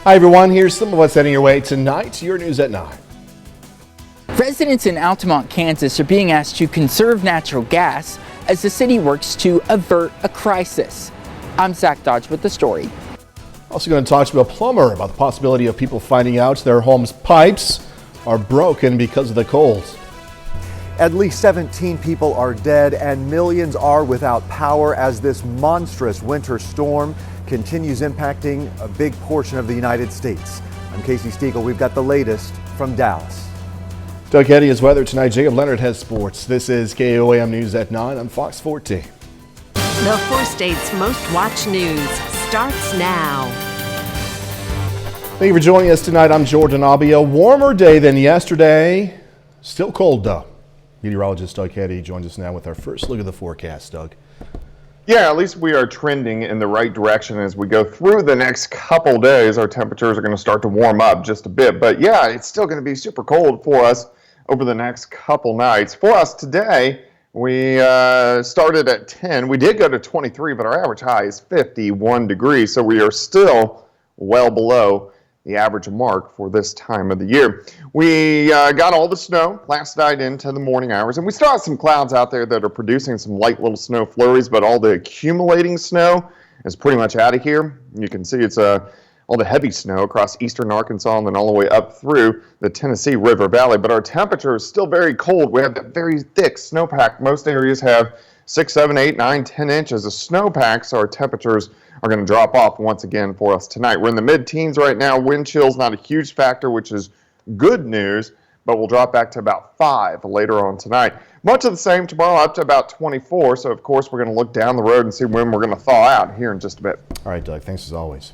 Hi everyone, here's some of what's heading your way tonight. Your news at 9. Residents in Altamont, Kansas are being asked to conserve natural gas as the city works to avert a crisis. I'm Zach Dodge with the story. Also going to talk to a plumber about the possibility of people finding out their home's pipes are broken because of the cold. At least 17 people are dead and millions are without power as this monstrous winter storm continues impacting a big portion of the United States. I'm Casey Stiegel. We've got the latest from Dallas. Doug Eddy has weather tonight. Jacob Leonard has sports. This is KOAM News at 9 on Fox 14. The 4 states' most watched news starts now. Thank you for joining us tonight. I'm Jordan. I'll be a warmer day than yesterday. Still cold though. Meteorologist Doug Eddy joins us now with our first look at the forecast. Doug. Yeah, at least we are trending in the right direction as we go through the next couple days. Our temperatures are going to start to warm up just a bit. But yeah, it's still going to be super cold for us over the next couple nights. For us today, we started at 10. We did go to 23, but our average high is 51 degrees. So we are still well below the average mark for this time of the year. We got all the snow last night into the morning hours, and we still have some clouds out there that are producing some light little snow flurries, but all the accumulating snow is pretty much out of here. You can see it's all the heavy snow across eastern Arkansas and then all the way up through the Tennessee River Valley, but our temperature is still very cold. We have that very thick snowpack. Most areas have 6, 7, 8, 9, 10 inches of snowpack, so our temperatures are going to drop off once again for us tonight. We're in the mid-teens right now. Wind chill's not a huge factor, which is good news, but we'll drop back to about 5 later on tonight. Much of the same tomorrow, up to about 24. So, of course, we're going to look down the road and see when we're going to thaw out here in just a bit. All right, Doug, thanks as always.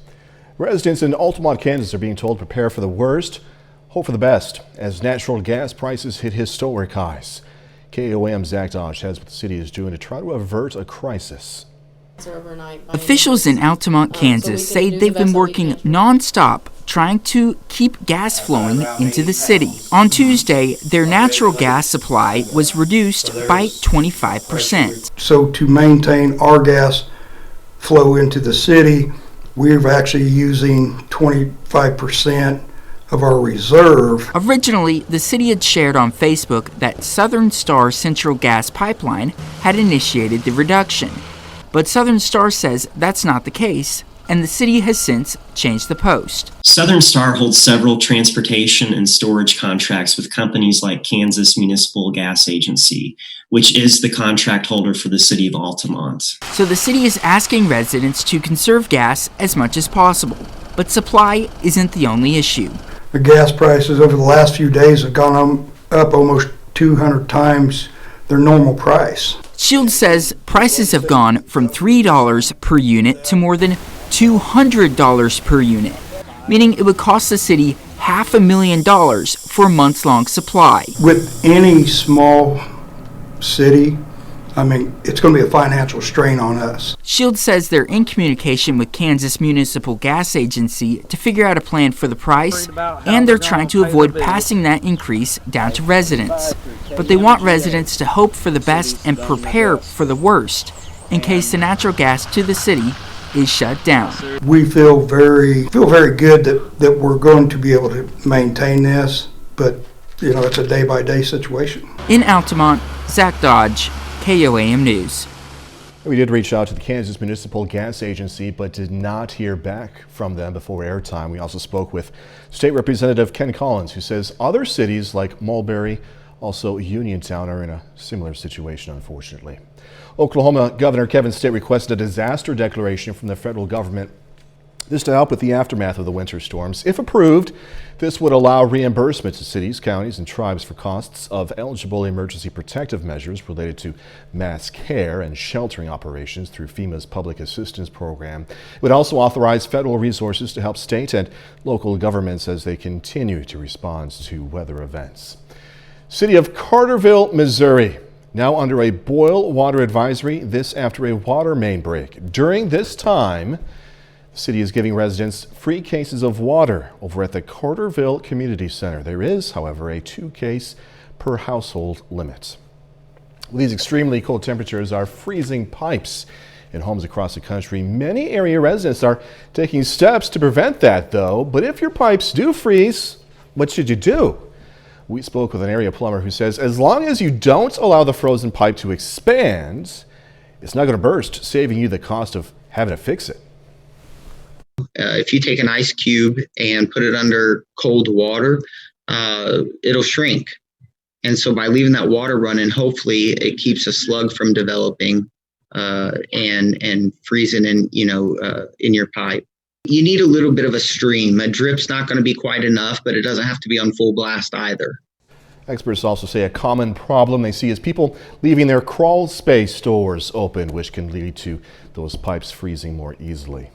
Residents in Altamont, Kansas are being told to prepare for the worst, hope for the best, as natural gas prices hit historic highs. KOAM Zach Dodge has what the city is doing to try to avert a crisis. Officials in Altamont, Kansas say they've been working nonstop trying to keep gas flowing into the city. On Tuesday, their natural gas supply was reduced by 25%. So to maintain our gas flow into the city, we're actually using 25% of our reserve. Originally, the city had shared on Facebook that Southern Star Central Gas Pipeline had initiated the reduction. But Southern Star says that's not the case, and the city has since changed the post. Southern Star holds several transportation and storage contracts with companies like Kansas Municipal Gas Agency, which is the contract holder for the city of Altamont. So the city is asking residents to conserve gas as much as possible, but supply isn't the only issue. The gas prices over the last few days have gone up almost 200 times their normal price. Shield says prices have gone from $3 per unit to more than $200 per unit, meaning it would cost the city $500,000 for a months-long supply. With any small city, I mean, it's going to be a financial strain on us. Shield says they're in communication with Kansas Municipal Gas Agency to figure out a plan for the price, and they're trying to avoid passing that increase down to residents. But they want residents to hope for the best and prepare for the worst in case the natural gas to the city is shut down. We feel very good that we're going to be able to maintain this, but you know, it's a day-by-day situation. In Altamont, Zach Dodge, KOAM News. We did reach out to the Kansas Municipal Gas Agency, but did not hear back from them before airtime. We also spoke with State Representative Ken Collins, who says other cities like Mulberry, also Uniontown, are in a similar situation, unfortunately. Oklahoma Governor Kevin Stitt requested a disaster declaration from the federal government. This to help with the aftermath of the winter storms. If approved, this would allow reimbursement to cities, counties, and tribes for costs of eligible emergency protective measures related to mass care and sheltering operations through FEMA's Public Assistance Program. It would also authorize federal resources to help state and local governments as they continue to respond to weather events. City of Carterville, Missouri, now under a boil water advisory, this after a water main break. During this time, the city is giving residents free cases of water over at the Carterville Community Center. There is, however, a 2-case per household limit. These extremely cold temperatures are freezing pipes in homes across the country. Many area residents are taking steps to prevent that, though. But if your pipes do freeze, what should you do? We spoke with an area plumber who says as long as you don't allow the frozen pipe to expand, it's not going to burst, saving you the cost of having to fix it. If you take an ice cube and put it under cold water, it'll shrink. And so by leaving that water running, hopefully it keeps a slug from developing and freezing in your pipe. You need a little bit of a stream. A drip's not going to be quite enough, but it doesn't have to be on full blast either. Experts also say a common problem they see is people leaving their crawl space doors open, which can lead to those pipes freezing more easily.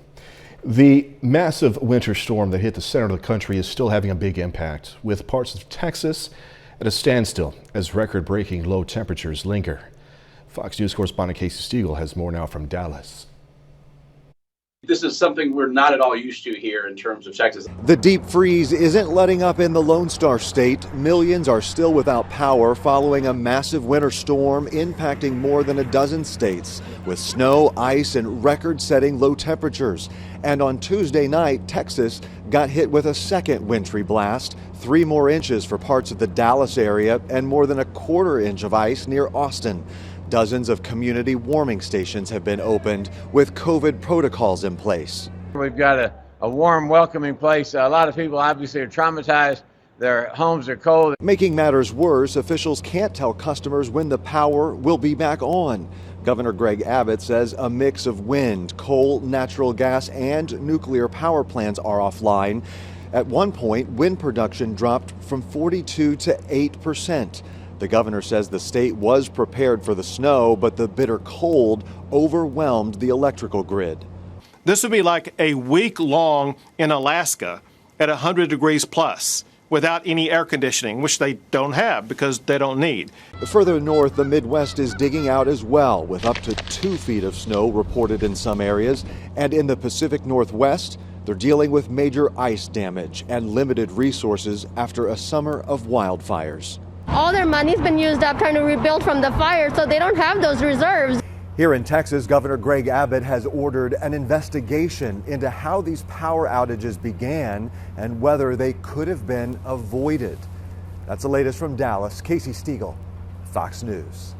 The massive winter storm that hit the center of the country is still having a big impact, with parts of Texas at a standstill as record-breaking low temperatures linger. Fox News correspondent Casey Stiegel has more now from Dallas. This is something we're not at all used to here in terms of Texas. The deep freeze isn't letting up in the Lone Star State. Millions are still without power following a massive winter storm impacting more than a dozen states with snow, ice, and record-setting low temperatures. And on Tuesday night, Texas got hit with a second wintry blast, 3 more inches for parts of the Dallas area and more than a quarter inch of ice near Austin. Dozens of community warming stations have been opened with COVID protocols in place. We've got a warm, welcoming place. A lot of people obviously are traumatized. Their homes are cold. Making matters worse, officials can't tell customers when the power will be back on. Governor Greg Abbott says a mix of wind, coal, natural gas, and nuclear power plants are offline. At one point, wind production dropped from 42 to 8%. The governor says the state was prepared for the snow, but the bitter cold overwhelmed the electrical grid. This would be like a week long in Alaska at 100 degrees plus without any air conditioning, which they don't have because they don't need. Further north, the Midwest is digging out as well, with up to 2 feet of snow reported in some areas. And in the Pacific Northwest, they're dealing with major ice damage and limited resources after a summer of wildfires. All their money's been used up trying to rebuild from the fire, so they don't have those reserves. Here in Texas, Governor Greg Abbott has ordered an investigation into how these power outages began and whether they could have been avoided. That's the latest from Dallas. Casey Stiegel, Fox News.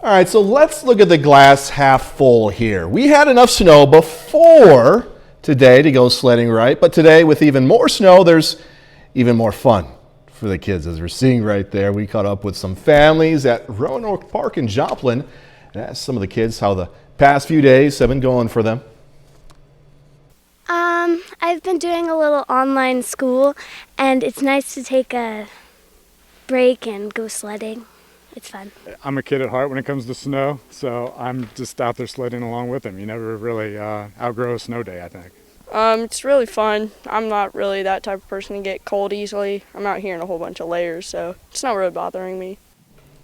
All right, so let's look at the glass half full here. We had enough snow before today to go sledding, right? But today, with even more snow, there's even more fun for the kids, as we're seeing right there. We caught up with some families at Roanoke Park in Joplin and asked some of the kids how the past few days have been going for them. I've been doing a little online school, and it's nice to take a break and go sledding. It's fun. I'm a kid at heart when it comes to snow, so I'm just out there sledding along with them. You never really outgrow a snow day, I think. It's really fun. I'm not really that type of person to get cold easily. I'm out here in a whole bunch of layers, so it's not really bothering me.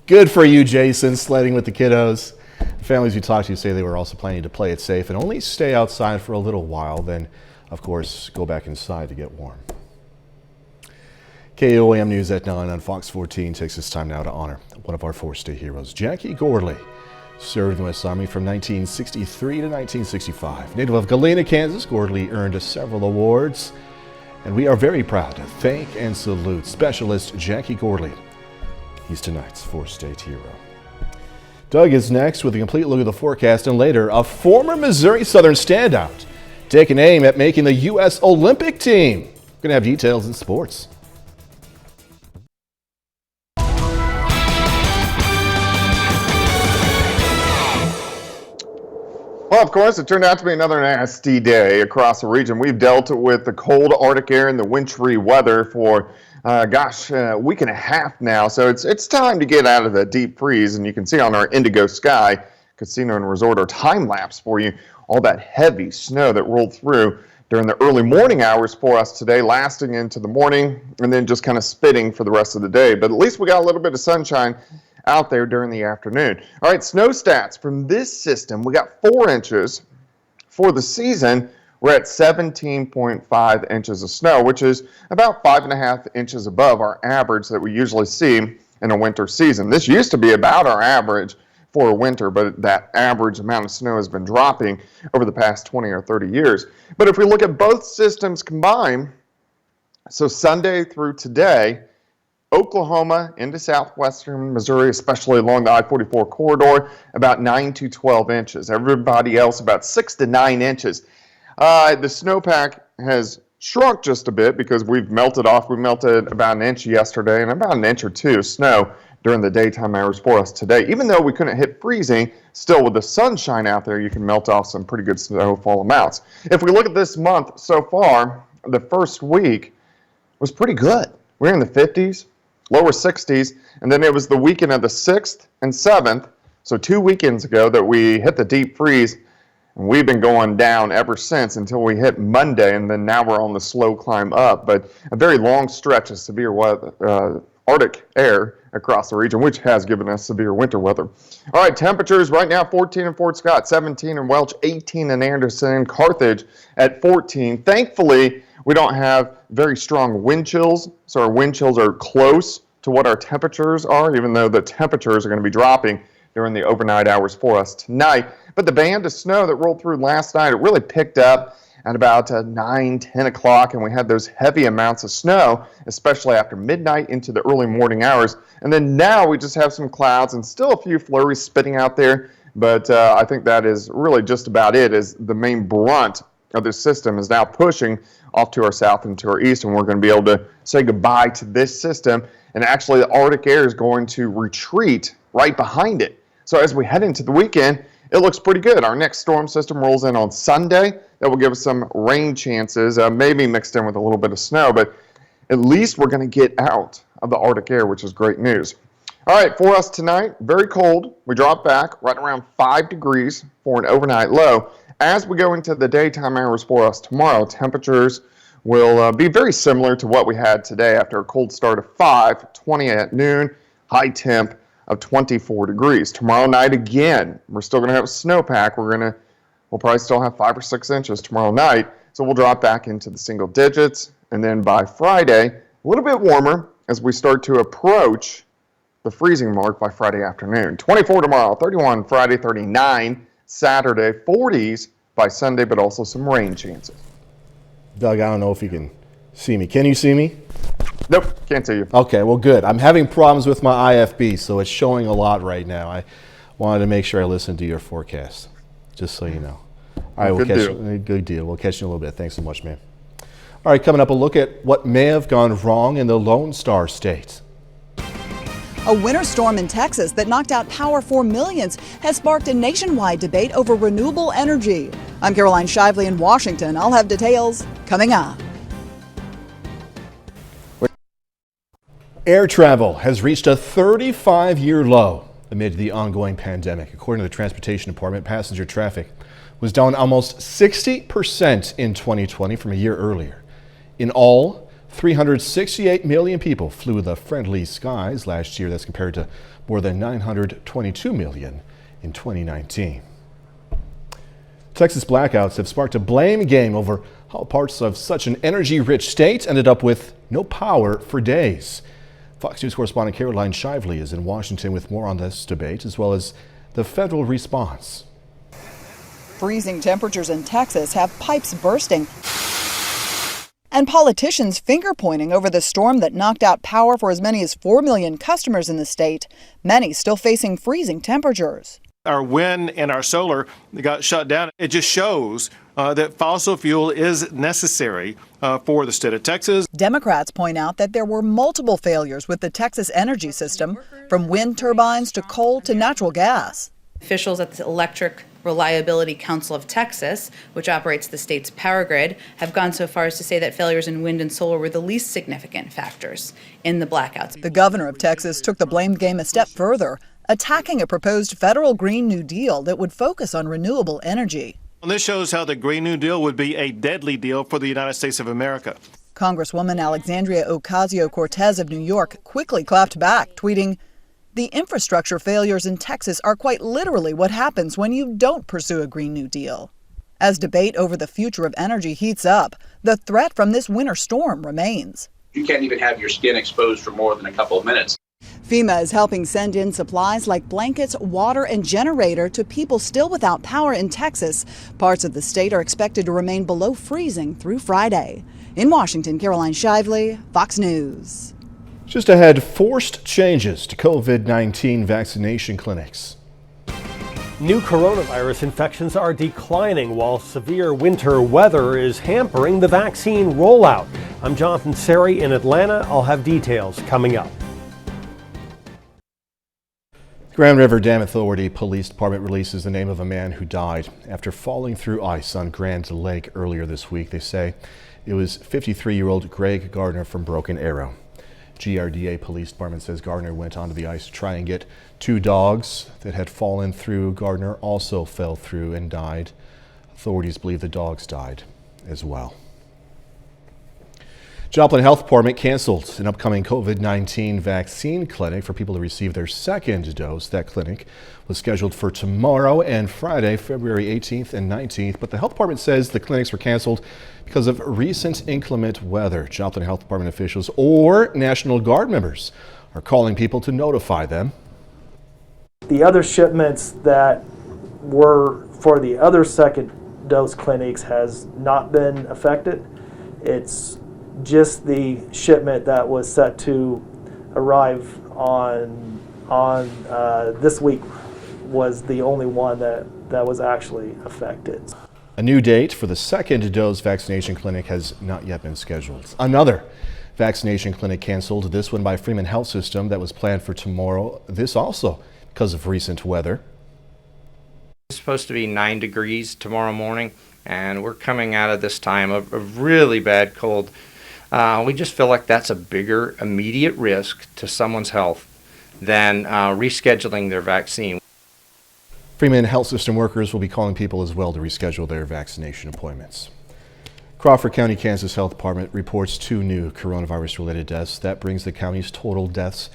Good for you, Jason, sledding with the kiddos. Families we talked to say they were also planning to play it safe and only stay outside for a little while, then, of course, go back inside to get warm. KOAM News at 9 on Fox 14 takes this time now to honor one of our four-state heroes, Jackie Gordley. Served in the U.S. Army from 1963 to 1965. Native of Galena, Kansas, Gordley earned several awards, and we are very proud to thank and salute Specialist Jackie Gordley. He's tonight's four-state hero. Doug is next with a complete look at the forecast, and later, a former Missouri Southern standout taking aim at making the U.S. Olympic team. We're going to have details in sports. Well, of course, it turned out to be another nasty day across the region. We've dealt with the cold Arctic air and the wintry weather for, a week and a half now. So it's time to get out of the deep freeze. And you can see on our Indigo Sky Casino and Resort our time lapse for you all that heavy snow that rolled through during the early morning hours for us today, lasting into the morning and then just kind of spitting for the rest of the day. But at least we got a little bit of sunshine out there during the afternoon. All right, snow stats from this system. We got 4 inches for the season. We're at 17.5 inches of snow, which is about 5.5 inches above our average that we usually see in a winter season. This used to be about our average for a winter, but that average amount of snow has been dropping over the past 20 or 30 years. But if we look at both systems combined, so Sunday through today, Oklahoma into southwestern Missouri, especially along the I-44 corridor, about 9 to 12 inches. Everybody else about 6 to 9 inches. The snowpack has shrunk just a bit because we've melted off. We melted about an inch yesterday and about an inch or two of snow during the daytime hours for us today. Even though we couldn't hit freezing, still with the sunshine out there, you can melt off some pretty good snowfall amounts. If we look at this month so far, the first week was pretty good. We're in the 50s, lower 60s, and then it was the weekend of the 6th and 7th, so 2 weekends ago, that we hit the deep freeze, and we've been going down ever since until we hit Monday, and then now we're on the slow climb up. But a very long stretch of severe weather, Arctic air across the region, which has given us severe winter weather. All right, temperatures right now, 14 in Fort Scott, 17 in Welch, 18 in Anderson, Carthage at 14. Thankfully, we don't have very strong wind chills, so our wind chills are close to what our temperatures are, even though the temperatures are going to be dropping during the overnight hours for us tonight. But the band of snow that rolled through last night, it really picked up at about 9, 10 o'clock, and we had those heavy amounts of snow, especially after midnight into the early morning hours. And then now we just have some clouds and still a few flurries spitting out there, but I think that is really just about it, as the main brunt of this system is now pushing off to our south and to our east, and we're going to be able to say goodbye to this system. And actually, the Arctic air is going to retreat right behind it. So as we head into the weekend, it looks pretty good. Our next storm system rolls in on Sunday. That will give us some rain chances, maybe mixed in with a little bit of snow, but at least we're going to get out of the Arctic air, which is great news. All right, for us tonight, very cold. We drop back right around 5 degrees for an overnight low. As we go into the daytime hours for us tomorrow, temperatures will be very similar to what we had today after a cold start of 5, 20 at noon, high temp of 24 degrees. Tomorrow night again, we're still going to have a snowpack. We'll probably still have 5 or 6 inches tomorrow night, so we'll drop back into the single digits. And then by Friday, a little bit warmer as we start to approach the freezing mark by Friday afternoon. 24 tomorrow, 31 Friday, 39 Saturday, 40s by Sunday, but also some rain chances. Doug, I don't know if you can see me. Can you see me? Nope, can't see you. Okay, well, good. I'm having problems with my IFB, so it's showing a lot right now. I wanted to make sure I listened to your forecast, just so you know. All right, we'll catch you. Good deal. We'll catch you in a little bit. Thanks so much, man. All right, coming up, a look at what may have gone wrong in the Lone Star State. A winter storm in Texas that knocked out power for millions has sparked a nationwide debate over renewable energy. I'm Caroline Shively in Washington. I'll have details coming up. Air travel has reached a 35-year low amid the ongoing pandemic. According to the Transportation Department, passenger traffic was down almost 60% in 2020 from a year earlier. In all, 368 million people flew the friendly skies last year. That's compared to more than 922 million in 2019. Texas blackouts have sparked a blame game over how parts of such an energy-rich state ended up with no power for days. Fox News correspondent Caroline Shively is in Washington with more on this debate, as well as the federal response. Freezing temperatures in Texas have pipes bursting and politicians finger-pointing over the storm that knocked out power for as many as 4 million customers in the state, many still facing freezing temperatures. Our wind and our solar got shut down. It just shows that fossil fuel is necessary for the state of Texas. Democrats point out that there were multiple failures with the Texas energy system, from wind turbines to coal to natural gas. Officials at the Electric Reliability Council of Texas, which operates the state's power grid, have gone so far as to say that failures in wind and solar were the least significant factors in the blackouts. The governor of Texas took the blame game a step further, attacking a proposed federal Green New Deal that would focus on renewable energy. And this shows how the Green New Deal would be a deadly deal for the United States of America. Congresswoman Alexandria Ocasio-Cortez of New York quickly clapped back, tweeting, "The infrastructure failures in Texas are quite literally what happens when you don't pursue a Green New Deal." As debate over the future of energy heats up, the threat from this winter storm remains. You can't even have your skin exposed for more than a couple of minutes. FEMA is helping send in supplies like blankets, water, and generator to people still without power in Texas. Parts of the state are expected to remain below freezing through Friday. In Washington, Caroline Shively, Fox News. Just ahead, forced changes to COVID-19 vaccination clinics. New coronavirus infections are declining while severe winter weather is hampering the vaccine rollout. I'm Jonathan Seri in Atlanta. I'll have details coming up. Grand River Dam Authority Police Department releases the name of a man who died after falling through ice on Grand Lake earlier this week. They say it was 53-year-old Greg Gardner from Broken Arrow. GRDA Police Department says Gardner went onto the ice to try and get two dogs that had fallen through. Gardner also fell through and died. Authorities believe the dogs died as well. Joplin Health Department canceled an upcoming COVID-19 vaccine clinic for people to receive their second dose. That clinic was scheduled for tomorrow and Friday, February 18th and 19th, but the health department says the clinics were canceled because of recent inclement weather. Joplin Health Department officials or National Guard members are calling people to notify them. The other shipments that were for the other second dose clinics has not been affected. It's just the shipment that was set to arrive on this week was the only one that was actually affected. A new date for the second dose vaccination clinic has not yet been scheduled. Another vaccination clinic canceled, this one by Freeman Health System that was planned for tomorrow. This also because of recent weather. It's supposed to be 9 degrees tomorrow morning, and we're coming out of this time of really bad cold. We just feel like that's a bigger immediate risk to someone's health than rescheduling their vaccine. Freeman Health System workers will be calling people as well to reschedule their vaccination appointments. Crawford County, Kansas Health Department reports 2 new coronavirus-related deaths. That brings the county's total deaths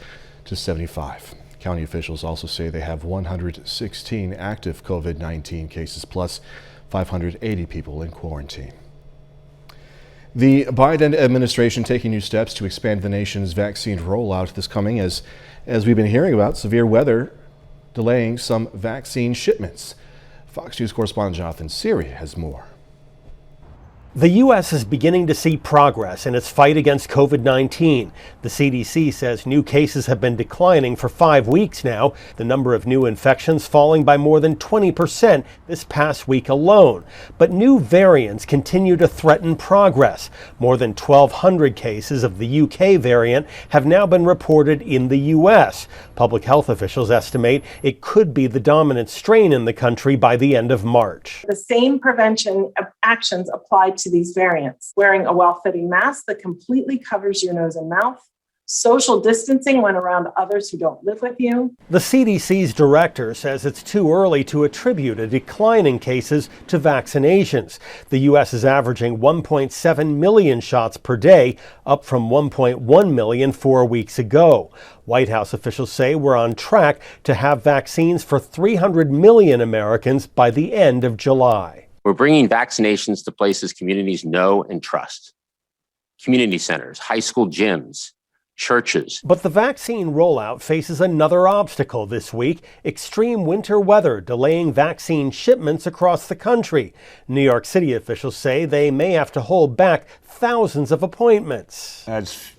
to 75. County officials also say they have 116 active COVID-19 cases plus 580 people in quarantine. The Biden administration taking new steps to expand the nation's vaccine rollout. This coming as we've been hearing about severe weather delaying some vaccine shipments. Fox News correspondent Jonathan Siri has more. The U.S. is beginning to see progress in its fight against COVID-19. The CDC says new cases have been declining for 5 weeks now, the number of new infections falling by more than 20% this past week alone. But new variants continue to threaten progress. More than 1,200 cases of the UK variant have now been reported in the U.S. Public health officials estimate it could be the dominant strain in the country by the end of March. The same prevention actions apply to these variants. Wearing a well-fitting mask that completely covers your nose and mouth, social distancing when around others who don't live with you. The CDC's director says it's too early to attribute a decline in cases to vaccinations. The U.S. is averaging 1.7 million shots per day, up from 1.1 million 4 weeks ago. White House officials say we're on track to have vaccines for 300 million Americans by the end of July. We're bringing vaccinations to places communities know and trust. Community centers, high school gyms, churches. But the vaccine rollout faces another obstacle this week: extreme winter weather delaying vaccine shipments across the country. New York City officials say they may have to hold back thousands of appointments. As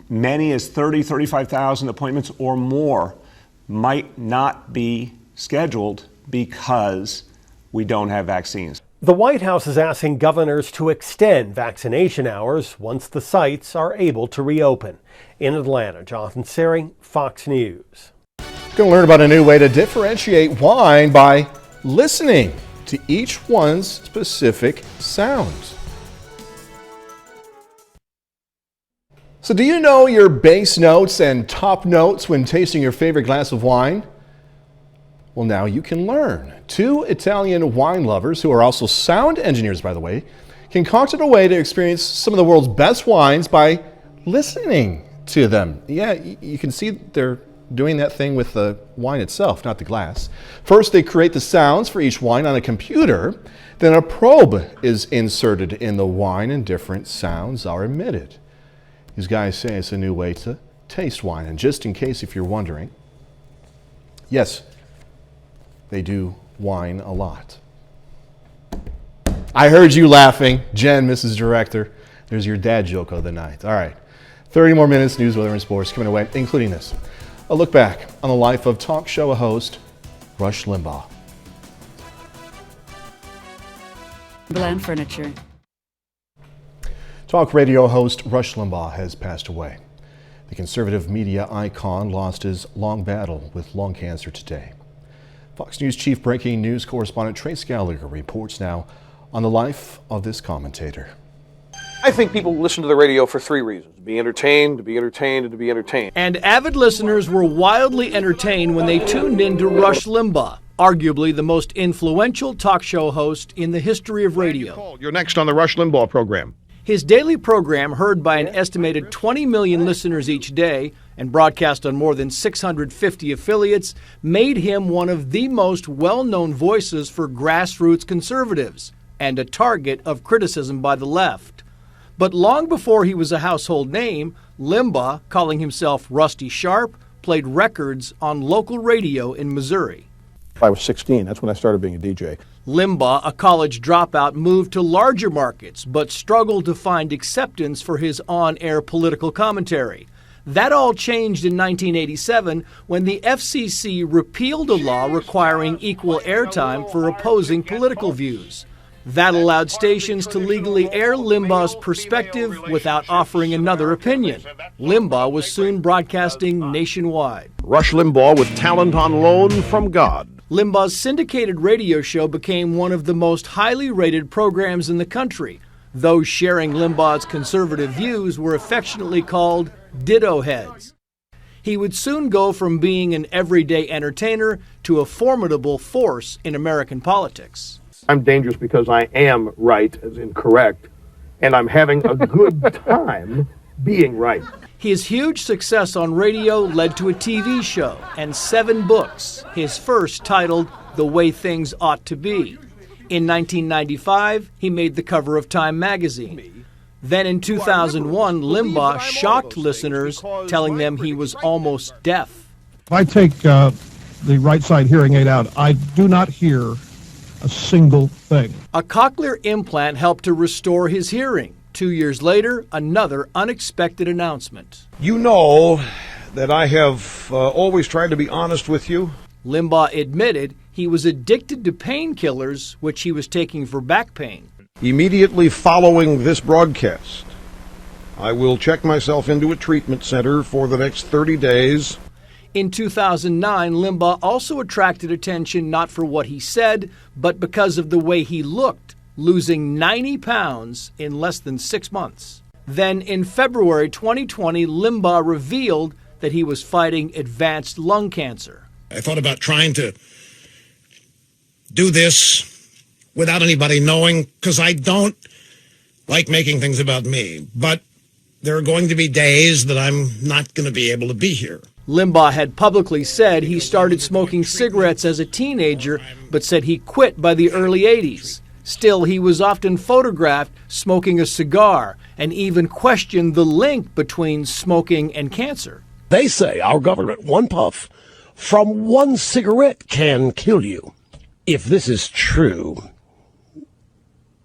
many as 35,000 appointments or more might not be scheduled because we don't have vaccines. The White House is asking governors to extend vaccination hours once the sites are able to reopen. In Atlanta, Jonathan Seri, Fox News. Going to learn about a new way to differentiate wine by listening to each one's specific sounds. So do you know your base notes and top notes when tasting your favorite glass of wine? Well, now you can learn. 2 Italian wine lovers, who are also sound engineers, by the way, concocted a way to experience some of the world's best wines by listening to them. Yeah, you can see they're doing that thing with the wine itself, not the glass. First, they create the sounds for each wine on a computer. Then a probe is inserted in the wine and different sounds are emitted. These guys say it's a new way to taste wine. And just in case if you're wondering, yes, they do wine a lot. I heard you laughing. Jen, Mrs. Director, there's your dad joke of the night. All right, 30 more minutes, news, weather, and sports coming away, including this. A look back on the life of talk show host Rush Limbaugh. Bland Furniture. Talk radio host Rush Limbaugh has passed away. The conservative media icon lost his long battle with lung cancer today. Fox News chief breaking news correspondent Trace Gallagher reports now on the life of this commentator. I think people listen to the radio for three reasons: to be entertained, to be entertained, and to be entertained. And avid listeners were wildly entertained when they tuned in to Rush Limbaugh, arguably the most influential talk show host in the history of radio. You're next on the Rush Limbaugh program. His daily program, heard by an estimated 20 million listeners each day and broadcast on more than 650 affiliates, made him one of the most well-known voices for grassroots conservatives and a target of criticism by the left. But long before he was a household name, Limbaugh, calling himself Rusty Sharp, played records on local radio in Missouri. I was 16. That's when I started being a DJ. Limbaugh, a college dropout, moved to larger markets but struggled to find acceptance for his on-air political commentary. That all changed in 1987 when the FCC repealed a law requiring equal airtime for opposing political views. That allowed stations to legally air Limbaugh's perspective without offering another opinion. Limbaugh was soon broadcasting nationwide. Rush Limbaugh with talent on loan from God. Limbaugh's syndicated radio show became one of the most highly rated programs in the country. Those sharing Limbaugh's conservative views were affectionately called ditto heads. He would soon go from being an everyday entertainer to a formidable force in American politics. I'm dangerous because I am right, as in correct, and I'm having a good time being right. His huge success on radio led to a TV show and 7 books, his first titled The Way Things Ought to Be. In 1995, he made the cover of Time magazine. Then in 2001, Limbaugh shocked listeners, telling them he was almost deaf. If I take the right side hearing aid out, I do not hear a single thing. A cochlear implant helped to restore his hearing. 2 years later, another unexpected announcement. You know that I have always tried to be honest with you. Limbaugh admitted he was addicted to painkillers, which he was taking for back pain. Immediately following this broadcast, I will check myself into a treatment center for the next 30 days. In 2009, Limbaugh also attracted attention not for what he said, but because of the way he looked, losing 90 pounds in less than 6 months. Then in February 2020, Limbaugh revealed that he was fighting advanced lung cancer. I thought about trying to do this without anybody knowing, because I don't like making things about me. But there are going to be days that I'm not going to be able to be here. Limbaugh had publicly said he started smoking cigarettes as a teenager, but said he quit by the early 80s. Still, he was often photographed smoking a cigar and even questioned the link between smoking and cancer. They say our government, one puff from one cigarette can kill you. If this is true,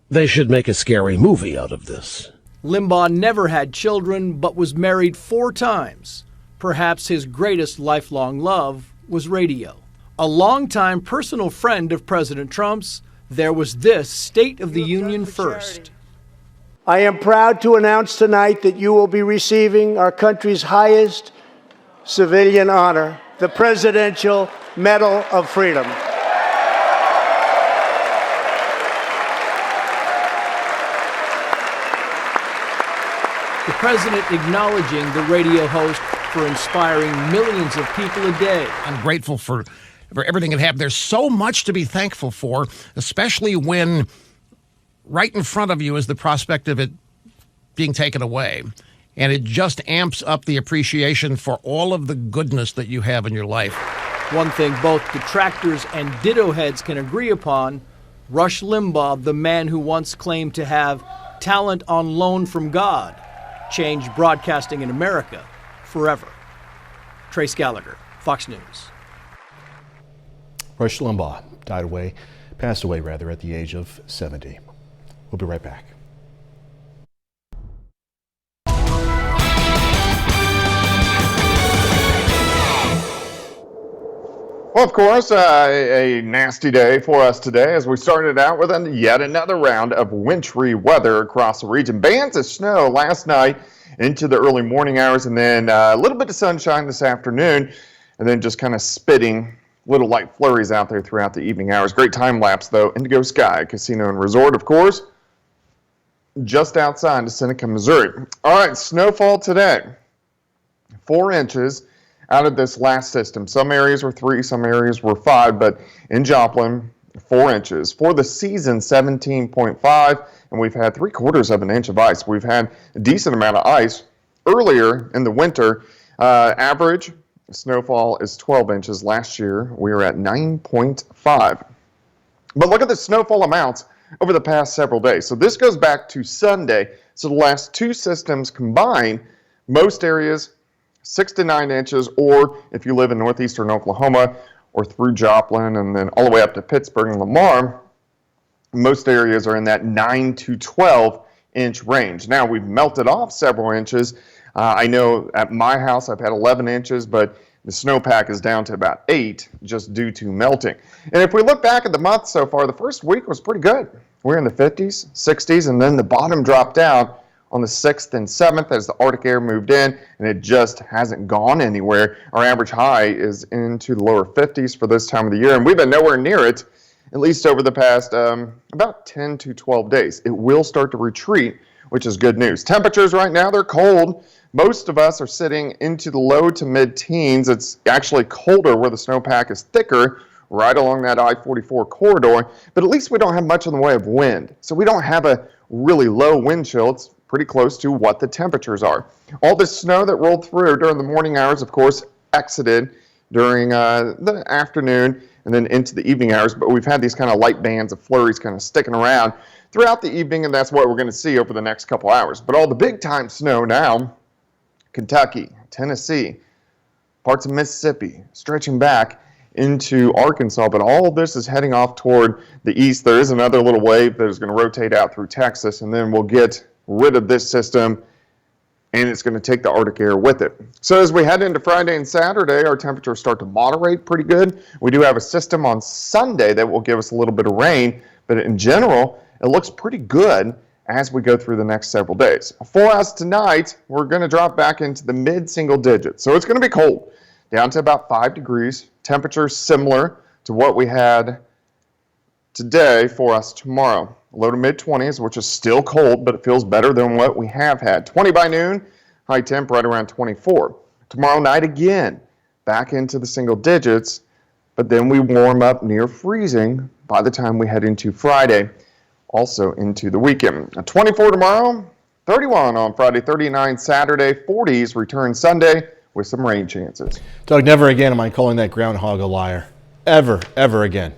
they should make a scary movie out of this. Limbaugh never had children, but was married 4 times. Perhaps his greatest lifelong love was radio. A longtime personal friend of President Trump's, there was this State of the Union first. I am proud to announce tonight that you will be receiving our country's highest civilian honor, the Presidential Medal of Freedom. The president acknowledging the radio host for inspiring millions of people a day. I'm grateful for everything that happened. There's so much to be thankful for, especially when right in front of you is the prospect of it being taken away. And it just amps up the appreciation for all of the goodness that you have in your life. One thing both detractors and ditto heads can agree upon, Rush Limbaugh, the man who once claimed to have talent on loan from God, changed broadcasting in America forever. Trace Gallagher, Fox News. Rush Limbaugh passed away at the age of 70. We'll be right back. Well, of course, a nasty day for us today as we started out with yet another round of wintry weather across the region. Bands of snow last night into the early morning hours, and then a little bit of sunshine this afternoon, and then just kind of spitting little light flurries out there throughout the evening hours. Great time lapse, though. Indigo Sky Casino and Resort, of course, just outside of Seneca, Missouri. All right, snowfall today, 4 inches. Out of this last system. Some areas were 3, some areas were 5, but in Joplin, 4 inches. For the season, 17.5, and we've had 3/4 of an inch of ice. We've had a decent amount of ice earlier in the winter. Average snowfall is 12 inches. Last year, we were at 9.5. But look at the snowfall amounts over the past several days. So this goes back to Sunday. So the last 2 systems combined, most areas 6 to 9 inches, or if you live in northeastern Oklahoma or through Joplin and then all the way up to Pittsburgh and Lamar, most areas are in that 9 to 12 inch range. Now, we've melted off several inches. I know at my house I've had 11 inches, but the snowpack is down to about 8 just due to melting. And if we look back at the month so far, the first week was pretty good. We're in the 50s, 60s, and then the bottom dropped out on the 6th and 7th as the Arctic air moved in, and it just hasn't gone anywhere. Our average high is into the lower 50s for this time of the year, and we've been nowhere near it, at least over the past about 10 to 12 days. It will start to retreat, which is good news. Temperatures right now, they're cold. Most of us are sitting into the low to mid-teens. It's actually colder where the snowpack is thicker, right along that I-44 corridor, but at least we don't have much in the way of wind. So we don't have a really low wind chill. It's pretty close to what the temperatures are. All this snow that rolled through during the morning hours, of course, exited during the afternoon and then into the evening hours, but we've had these kind of light bands of flurries kind of sticking around throughout the evening, and that's what we're going to see over the next couple hours. But all the big time snow now, Kentucky, Tennessee, parts of Mississippi, stretching back into Arkansas, but all of this is heading off toward the east. There is another little wave that is going to rotate out through Texas, and then we'll get rid of this system, and it's going to take the Arctic air with it. So as we head into Friday and Saturday, our temperatures start to moderate pretty good. We do have a system on Sunday that will give us a little bit of rain, but in general, it looks pretty good as we go through the next several days. For us tonight, we're going to drop back into the mid-single digits. So it's going to be cold, down to about 5 degrees. Temperatures similar to what we had today for us tomorrow. Low to mid-20s, which is still cold, but it feels better than what we have had. 20 by noon, high temp right around 24. Tomorrow night again, back into the single digits, but then we warm up near freezing by the time we head into Friday, also into the weekend. 24 tomorrow, 31 on Friday, 39 Saturday, 40s return Sunday with some rain chances. Doug, never again am I calling that groundhog a liar. Ever again.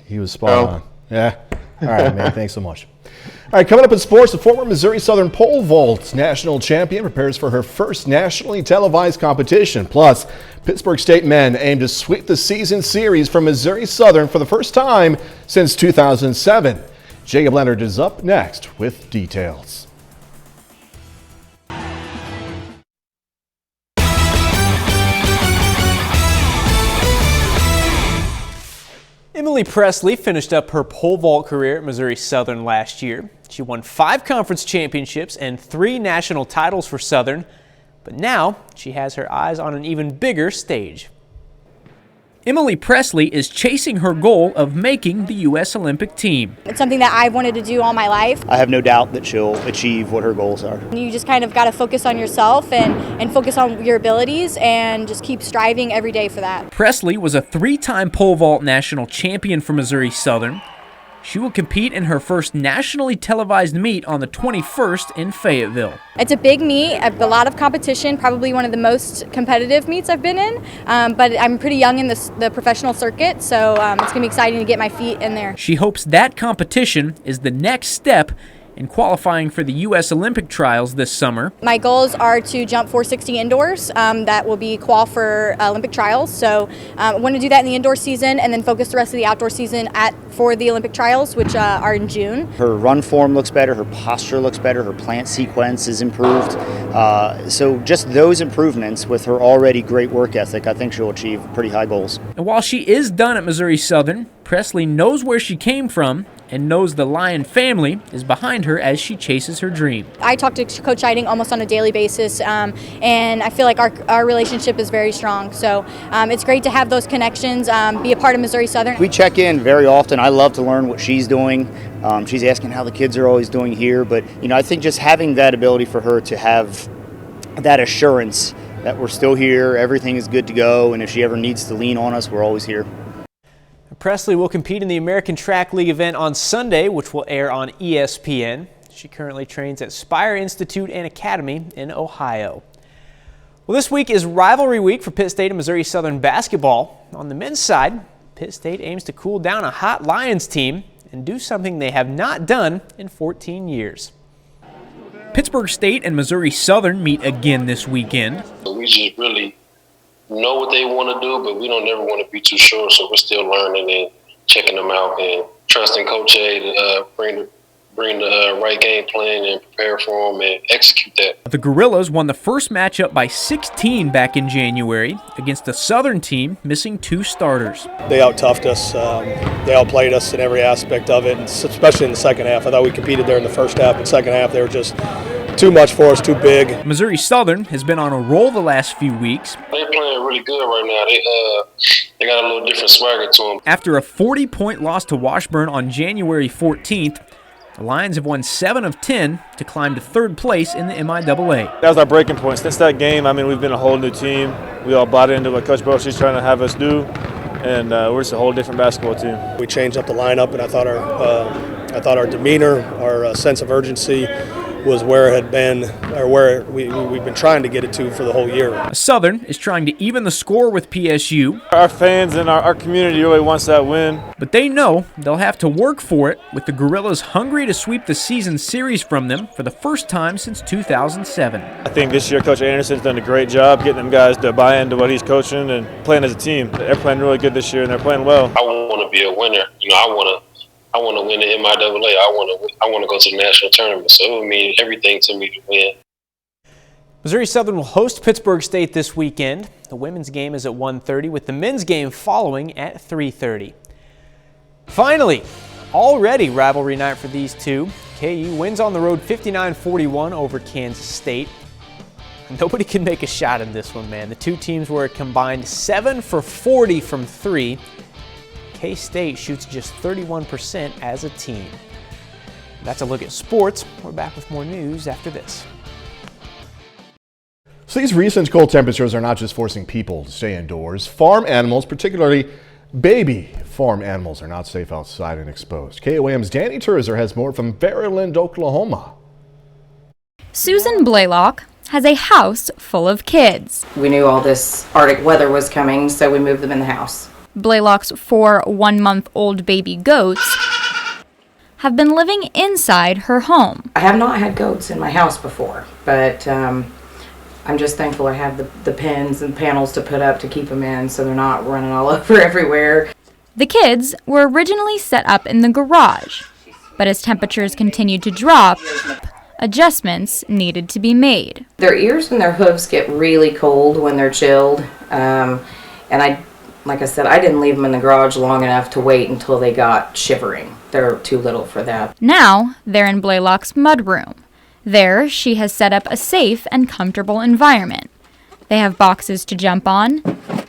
He was spot on. Yeah. All right, man. Thanks so much. All right, coming up in sports, the former Missouri Southern pole vault national champion prepares for her first nationally televised competition. Plus, Pittsburgh State men aim to sweep the season series from Missouri Southern for the first time since 2007. Jacob Leonard is up next with details. Emily Presley finished up her pole vault career at Missouri Southern last year. She won 5 conference championships and 3 national titles for Southern, but now she has her eyes on an even bigger stage. Emily Presley is chasing her goal of making the U.S. Olympic team. It's something that I've wanted to do all my life. I have no doubt that she'll achieve what her goals are. You just kind of got to focus on yourself and focus on your abilities and just keep striving every day for that. Presley was a 3-time pole vault national champion for Missouri Southern. She will compete in her first nationally televised meet on the 21st in Fayetteville. It's a big meet, a lot of competition, probably one of the most competitive meets I've been in, but I'm pretty young in the professional circuit, so it's going to be exciting to get my feet in there. She hopes that competition is the next step and qualifying for the U.S. Olympic trials this summer. My goals are to jump 460 indoors. That will be qual for Olympic trials. So I want to do that in the indoor season and then focus the rest of the outdoor season for the Olympic trials, which are in June. Her run form looks better, her posture looks better, her plant sequence is improved. So just those improvements with her already great work ethic, I think she'll achieve pretty high goals. And while she is done at Missouri Southern, Presley knows where she came from and knows the Lyon family is behind her as she chases her dream. I talk to Coach Eiding almost on a daily basis, and I feel like our relationship is very strong. So it's great to have those connections, be a part of Missouri Southern. We check in very often. I love to learn what she's doing. She's asking how the kids are always doing here, but I think just having that ability for her to have that assurance that we're still here, everything is good to go, and if she ever needs to lean on us, we're always here. Presley will compete in the American Track League event on Sunday, which will air on ESPN. She currently trains at Spire Institute and Academy in Ohio. Well, this week is rivalry week for Pitt State and Missouri Southern basketball. On the men's side, Pitt State aims to cool down a hot Lions team and do something they have not done in 14 years. Pittsburgh State and Missouri Southern meet again this weekend. We just really know what they want to do, but we don't ever want to be too sure, so we're still learning and checking them out and trusting Coach A to bring the right game plan and prepare for them and execute that. The Gorillas won the first matchup by 16 back in January against a Southern team missing 2 starters. They out-toughed us. They outplayed us in every aspect of it, and especially in the second half. I thought we competed there in the first half, but second half they were just too much for us, too big. Missouri Southern has been on a roll the last few weeks. They're playing really good right now. They got a little different swagger to them. After a 40-point loss to Washburn on January 14th, the Lions have won 7 of 10 to climb to 3rd place in the MIAA. That was our breaking point. Since that game, we've been a whole new team. We all bought into what Coach Broshie's trying to have us do, and we're just a whole different basketball team. We changed up the lineup, and I thought our demeanor, our sense of urgency was where it had been, or where we've been trying to get it to for the whole year. Southern is trying to even the score with PSU. Our fans and our community really wants that win. But they know they'll have to work for it, with the Gorillas hungry to sweep the season series from them for the first time since 2007. I think this year Coach Anderson's done a great job getting them guys to buy into what he's coaching and playing as a team. They're playing really good this year, and they're playing well. I want to be a winner. I want to win the MIAA. I want to go to the national tournament. So it would mean everything to me to win. Missouri Southern will host Pittsburgh State this weekend. The women's game is at 1:30, with the men's game following at 3:30. Finally, already rivalry night for these two. KU wins on the road 59-41 over Kansas State. Nobody can make a shot in this one, man. The two teams were a combined 7 for 40 from 3. K-State shoots just 31% as a team. That's a look at sports. We're back with more news after this. So these recent cold temperatures are not just forcing people to stay indoors. Farm animals, particularly baby farm animals, are not safe outside and exposed. KOAM's Danny Turzer has more from Maryland, Oklahoma. Susan Blaylock has a house full of kids. We knew all this Arctic weather was coming, so we moved them in the house. Blaylock's 4 one-month-old baby goats have been living inside her home. I have not had goats in my house before, but I'm just thankful I have the pens and panels to put up to keep them in so they're not running all over everywhere. The kids were originally set up in the garage, but as temperatures continued to drop, adjustments needed to be made. Their ears and their hooves get really cold when they're chilled, and like I said, I didn't leave them in the garage long enough to wait until they got shivering. They're too little for that. Now, they're in Blaylock's mudroom. There, she has set up a safe and comfortable environment. They have boxes to jump on,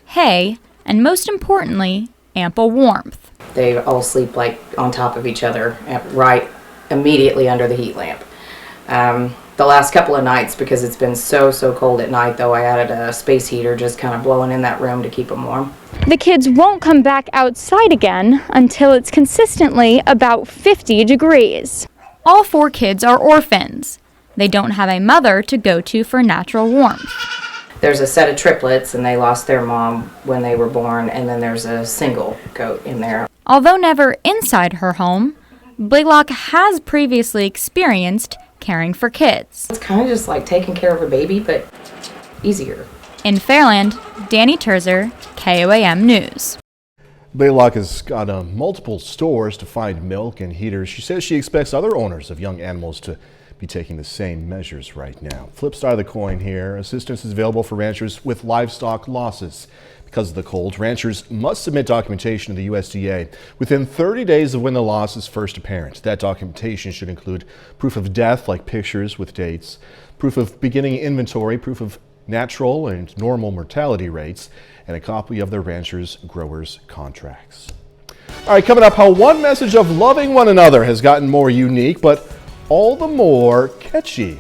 hay, and most importantly, ample warmth. They all sleep like on top of each other, right immediately under the heat lamp. The last couple of nights, because it's been so cold at night, though, I added a space heater just kind of blowing in that room to keep them warm. The kids won't come back outside again until it's consistently about 50 degrees. All 4 kids are orphans. They don't have a mother to go to for natural warmth. There's a set of triplets, and they lost their mom when they were born, and then there's a single goat in there. Although never inside her home, Blaylock has previously experienced caring for kids. It's kind of just like taking care of a baby, but easier. In Fairland, Danny Terzer, KOAM News. Blaylock has got multiple stores to find milk and heaters. She says she expects other owners of young animals to be taking the same measures right now. Flip side of the coin here, assistance is available for ranchers with livestock losses. Because of the cold, ranchers must submit documentation to the USDA within 30 days of when the loss is first apparent. That documentation should include proof of death, like pictures with dates, proof of beginning inventory, proof of natural and normal mortality rates, and a copy of the rancher's growers' contracts. All right, coming up, how one message of loving one another has gotten more unique, but all the more catchy.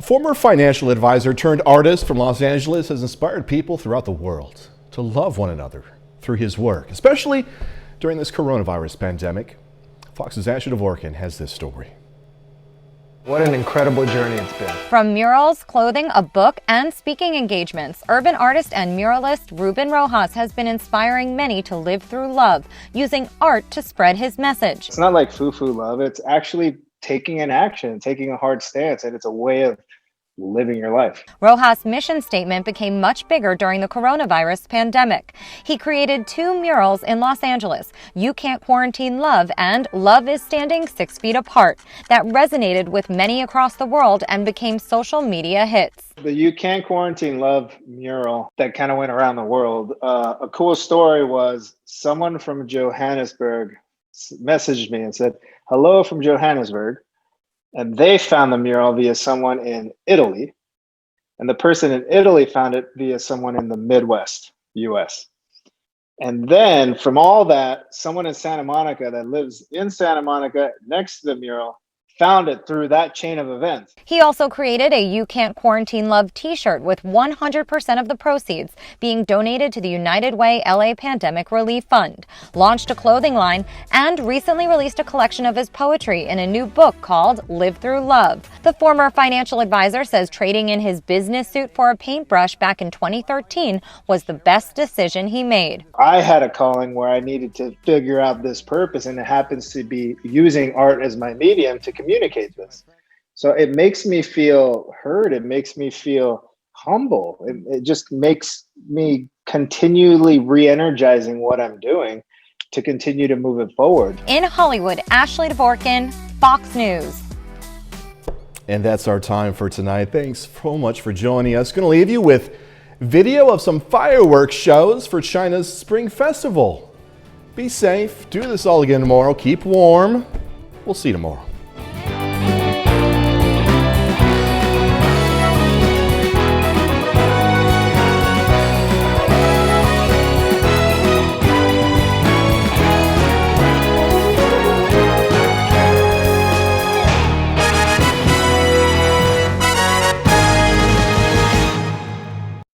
Former financial advisor turned artist from Los Angeles has inspired people throughout the world to love one another through his work, especially during this coronavirus pandemic. Fox's Asher Dvorkin has this story. What an incredible journey it's been. From murals, clothing, a book, and speaking engagements, urban artist and muralist Ruben Rojas has been inspiring many to live through love, using art to spread his message. It's not like foo-foo love. It's actually taking an action, taking a hard stance, and it's a way of living your life. Rojas' mission statement became much bigger during the coronavirus pandemic. He created 2 murals in Los Angeles, "You Can't Quarantine Love" and "Love is Standing 6 Feet Apart," that resonated with many across the world and became social media hits. The "You Can't Quarantine Love" mural that kind of went around the world. A cool story was someone from Johannesburg messaged me and said, "Hello from Johannesburg." And they found the mural via someone in Italy. And the person in Italy found it via someone in the Midwest, US. And then from all that, someone in Santa Monica that lives in Santa Monica next to the mural found it through that chain of events. He also created a "You Can't Quarantine Love" t-shirt with 100% of the proceeds being donated to the United Way LA Pandemic Relief Fund, launched a clothing line, and recently released a collection of his poetry in a new book called Live Through Love. The former financial advisor says trading in his business suit for a paintbrush back in 2013 was the best decision he made. I had a calling where I needed to figure out this purpose, and it happens to be using art as my medium to communicate this. So it makes me feel heard. It makes me feel humble. It just makes me continually re-energizing what I'm doing to continue to move it forward. In Hollywood, Ashley Dvorkin, Fox News. And that's our time for tonight. Thanks so much for joining us. Going to leave you with video of some fireworks shows for China's Spring Festival. Be safe. Do this all again tomorrow. Keep warm. We'll see you tomorrow.